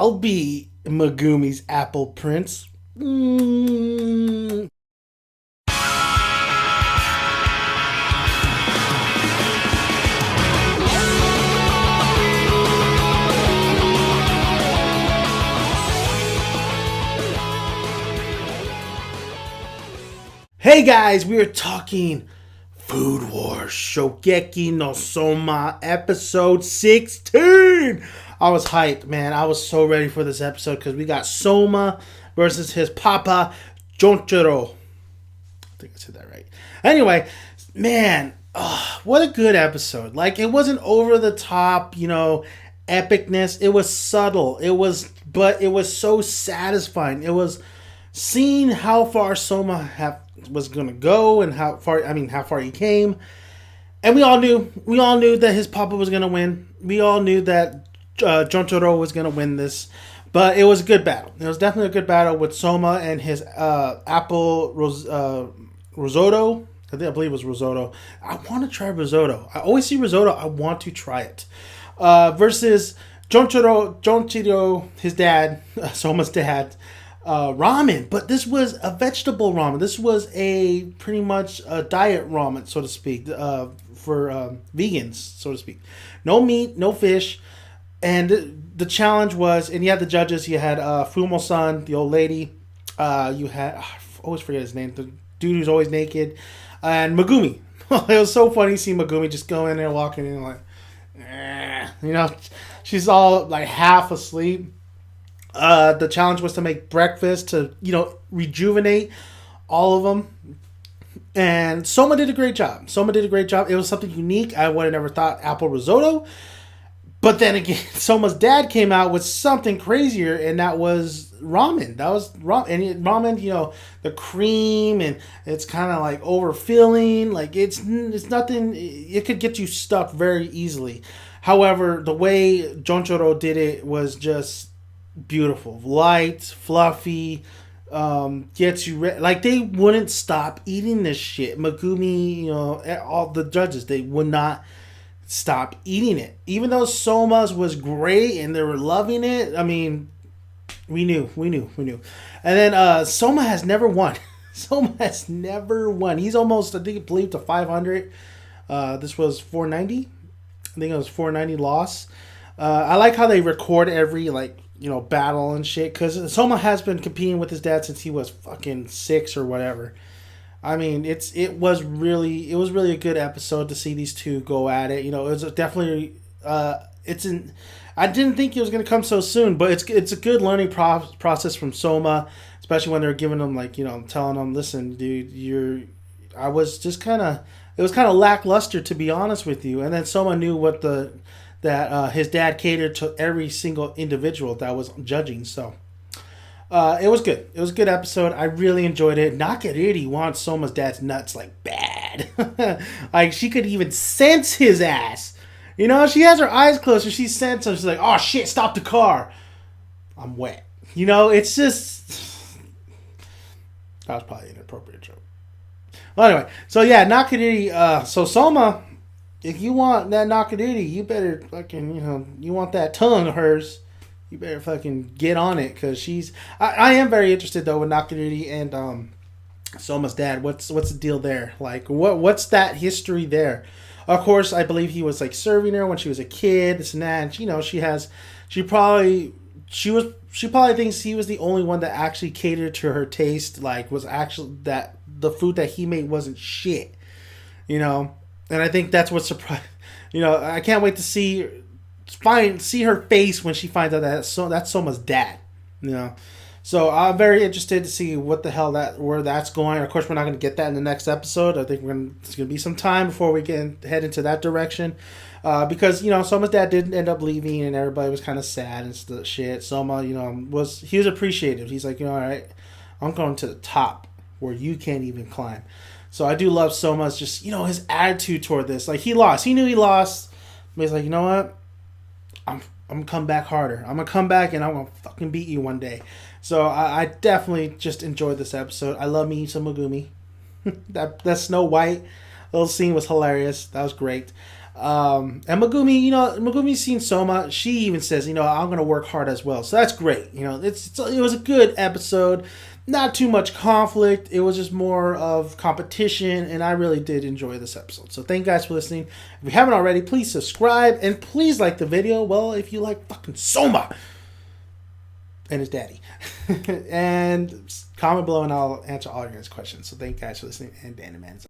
I'll be Megumi's apple prince. Mm. Hey guys, we are talking Food Wars Shokugeki no Soma episode 16. I was hyped, man. I was so ready for this episode because we got Soma versus his papa, Jonchiro. I think I said that right. Anyway, man, what a good episode. Like, it wasn't over the top, epicness. It was subtle. But it was so satisfying. It was seeing how far Soma was going to go and how far he came. And we all knew that his papa was going to win. We all knew that Jonchiro was going to win this. But it was a good battle. It was definitely a good battle with Soma and his apple risotto. I believe it was risotto. I want to try risotto. I always see risotto. I want to try it. Versus Jonchiro, his dad, Soma's dad, ramen. But this was a vegetable ramen. This was pretty much a diet ramen, so to speak, for vegans, so to speak. No meat, no fish. And the challenge was, and you had the judges. You had Fumo-san, the old lady. You had, I always forget his name, the dude who's always naked, and Megumi. It was so funny seeing Megumi just go in there, walking in like, she's all like half asleep. The challenge was to make breakfast to, rejuvenate all of them. And Soma did a great job. It was something unique. I would have never thought apple risotto. But then again, Soma's dad came out with something crazier, and that was ramen. And ramen, the cream, and it's kind of like overfilling. Like it's nothing. It could get you stuck very easily. However, the way Jonchiro did it was just beautiful, light, fluffy. Gets you like they wouldn't stop eating this shit. Megumi, all the judges, they would not stop eating it. Even though Soma's was great and they were loving it, I mean, we knew. And then Soma has never won. He's almost, I believe, to 500. This was 490. I think it was 490 loss. I like how they record every, battle and shit, because Soma has been competing with his dad since he was fucking 6 or whatever. I mean, it was really a good episode to see these two go at it. It was definitely I didn't think it was going to come so soon, but it's a good learning process from Soma, especially when they're giving them telling them, listen, dude, it was kind of lackluster, to be honest with you. And then Soma knew that his dad catered to every single individual that was judging, so. It was good. It was a good episode. I really enjoyed it. Nakariri wants Soma's dad's nuts like bad. Like she could even sense his ass. She has her eyes closed and she senses him. She's like, oh shit, stop the car. I'm wet. It's just... That was probably an inappropriate joke. Well, anyway. So yeah, Nakariri. So Soma, if you want that Nakariri, you better fucking, you want that tongue of hers. You better fucking get on it, because she's... I am very interested, though, with Nakariri and Soma's dad. What's the deal there? Like, what's that history there? Of course, I believe he was, serving her when she was a kid, this and that. And, she probably thinks he was the only one that actually catered to her taste, was actually... that the food that he made wasn't shit, And I think that's what surprised... I can't wait to see her face when she finds out that that's Soma's dad, So I'm very interested to see what the hell where that's going. Of course, we're not going to get that in the next episode. I think it's going to be some time before we head into that direction, because Soma's dad did end up leaving and everybody was kind of sad and shit. Soma, was appreciative. He's like, all right, I'm going to the top where you can't even climb. So I do love Soma's just his attitude toward this. Like, he lost. He knew he lost, but he's like, you know what? I'm gonna come back harder. I'm gonna come back and I'm gonna fucking beat you one day. So I definitely just enjoyed this episode. I love me some Megumi. that Snow White little scene was hilarious. That was great. And Megumi, Megumi's seen Soma. She even says, I'm going to work hard as well. So that's great. It was a good episode. Not too much conflict. It was just more of competition, and I really did enjoy this episode. So thank you guys for listening. If you haven't already, please subscribe, and please like the video. Well, if you like fucking Soma and his daddy. And comment below, and I'll answer all your guys' questions. So thank you guys for listening, and Dan and Man's